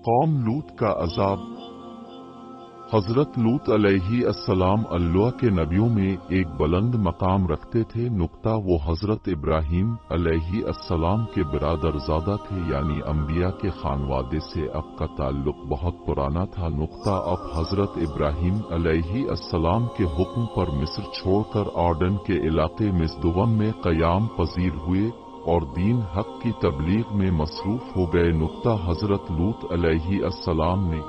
कौम लूत का अजाब। हजरत लूत अलैहि अस्सलाम अल्लाह के नबियों में एक बुलंद मकाम रखते थे। नुक्ता वो हजरत इब्राहीम अलैहि अस्सलाम के बिरादरज़ादा थे, यानी अंबिया के खानवादे से अब का ताल्लुक बहुत पुराना था। नुक्ता अब हजरत इब्राहीम अलैहि अस्सलाम के हुक्म पर मिस्र छोड़कर आर्डन के इलाके मिस्दुवम में क़याम पजीर हुए और दीन हक की तबलीग में मसरूफ हो गए। नुक्ता हजरत लूत अलैहि अस्सलाम ने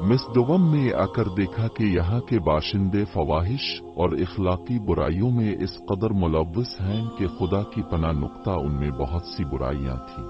मिस्दुवम में आकर देखा कि यहाँ के बाशिंदे फवाहिश और इखलाकी बुराइयों में इस कदर मुलव्वस हैं कि खुदा की पनाह। नुक्ता उनमें बहुत सी बुराइयां थीं,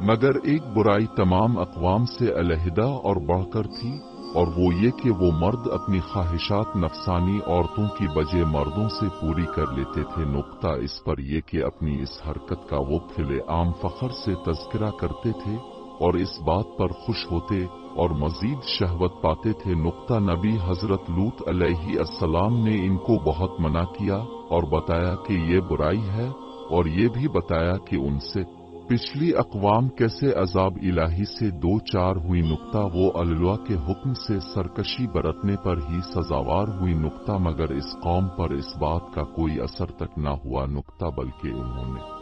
मगर एक बुराई तमाम अक़वाम से अलहदा और बढ़कर थी, और वो ये कि वो मर्द अपनी ख्वाहिशात नफसानी औरतों की बजाय मर्दों से पूरी कर लेते थे। नुक्ता इस पर यह कि अपनी इस हरकत का वो खुले आम फख्र से तज़किरा करते थे और इस बात पर खुश होते और मजीद शहवत पाते थे। नुक्ता नबी हजरत लूत अलैहि अस्सलाम ने इनको बहुत मना किया और बताया कि ये बुराई है, और ये भी बताया कि उनसे पिछली अक़वाम कैसे अजाब इलाही से दो चार हुई। नुक्ता वो अल्लाह के हुक्म से सरकशी बरतने पर ही सजावार हुई। नुक्ता मगर इस कौम पर इस बात का कोई असर तक न हुआ। नुक्ता बल्कि उन्होंने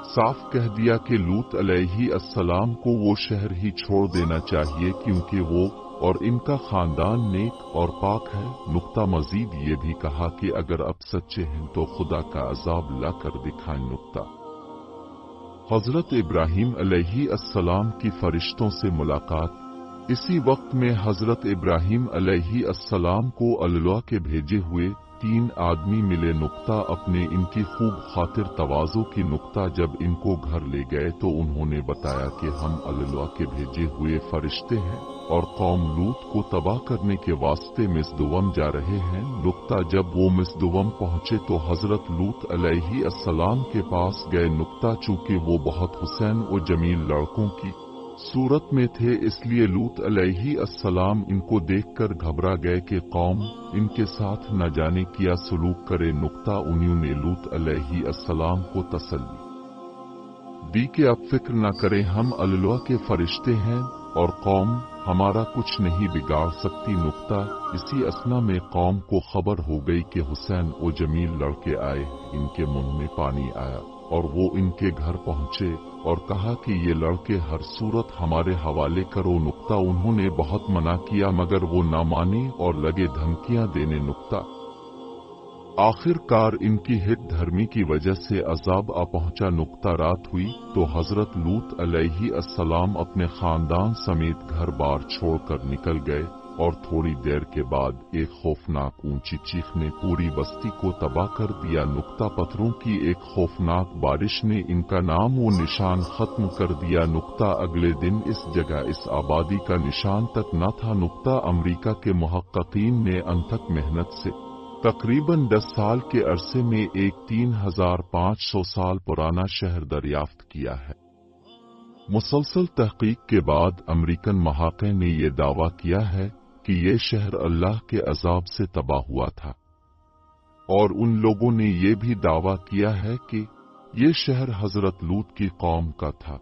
साफ कह दिया कि लूत अलैहि अस्सलाम को वो शहर ही छोड़ देना चाहिए, क्योंकि वो और इनका खानदान नेक और पाक है। नुक्ता मजीद ये भी कहा कि अगर अब सच्चे हैं तो खुदा का अजाब ला कर दिखाएं। नुक्ता हजरत इब्राहीम अलैहि अस्सलाम की फरिश्तों से मुलाकात। इसी वक्त में हजरत इब्राहीम अलैहि अस्सलाम को अल्लाह के भेजे हुए 3 आदमी मिले। नुक्ता अपने इनकी खूब खातिर तवाज़ो की। नुक्ता जब इनको घर ले गए तो उन्होंने बताया कि हम अल्लाह के भेजे हुए फरिश्ते हैं और कौम लूत को तबाह करने के वास्ते मिस्दुवम जा रहे हैं। नुक्ता जब वो मिस्दुवम पहुंचे तो हजरत लूत अलैहि अस्सलाम के पास गए। नुक्ता चूंकि वो बहुत हुसैन व जमील लड़कों की सूरत में थे, इसलिए लूत अलैहि अस्सलाम इनको देखकर घबरा गए कि कौम इनके साथ न जाने किया सलूक करे। नुक्ता उन्हीं ने लूत अलैहि अस्सलाम को तसल्ली दी कि अब फिक्र न करें, हम अल्लाह के फरिश्ते हैं और कौम हमारा कुछ नहीं बिगाड़ सकती। नुक्ता इसी असना में कौम को खबर हो गई कि हुसैन व जमील लड़के आए। इनके मुंह में पानी आया और वो इनके घर पहुंचे और कहा कि ये लड़के हर सूरत हमारे हवाले करो। नुक्ता उन्होंने बहुत मना किया मगर वो ना माने और लगे धमकियां देने। नुक्ता आखिरकार इनकी हित धर्मी की वजह से अजाब आ पहुंचा। नुक्ता रात हुई तो हजरत लूत अलैहि अस्सलाम अपने खानदान समेत घर बार छोड़कर निकल गए और थोड़ी देर के बाद एक खौफनाक ऊंची चीख ने पूरी बस्ती को तबाह कर दिया। नुक्ता पत्थरों की एक खौफनाक बारिश ने इनका नाम व निशान खत्म कर दिया। नुक्ता अगले दिन इस जगह इस आबादी का निशान तक न था। नुक्ता अमेरिका के मुहक्किकीन ने अनथक मेहनत से तकरीबन 10 साल के अरसे में एक 3500 साल पुराना शहर दरियाफ्त किया है। मुसलसल तहकीक के बाद अमेरिकन महाक़े ने यह दावा किया है कि यह शहर अल्लाह के अजाब से तबाह हुआ था, और उन लोगों ने यह भी दावा किया है कि यह शहर हजरत लूत की कौम का था।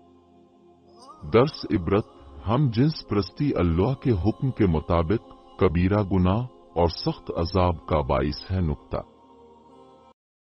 दर्स इबरत, हम जिन्स प्रस्ती अल्लाह के हुक्म के मुताबिक कबीरा गुनाह और सख्त अजाब का बाइस है। नुक्ता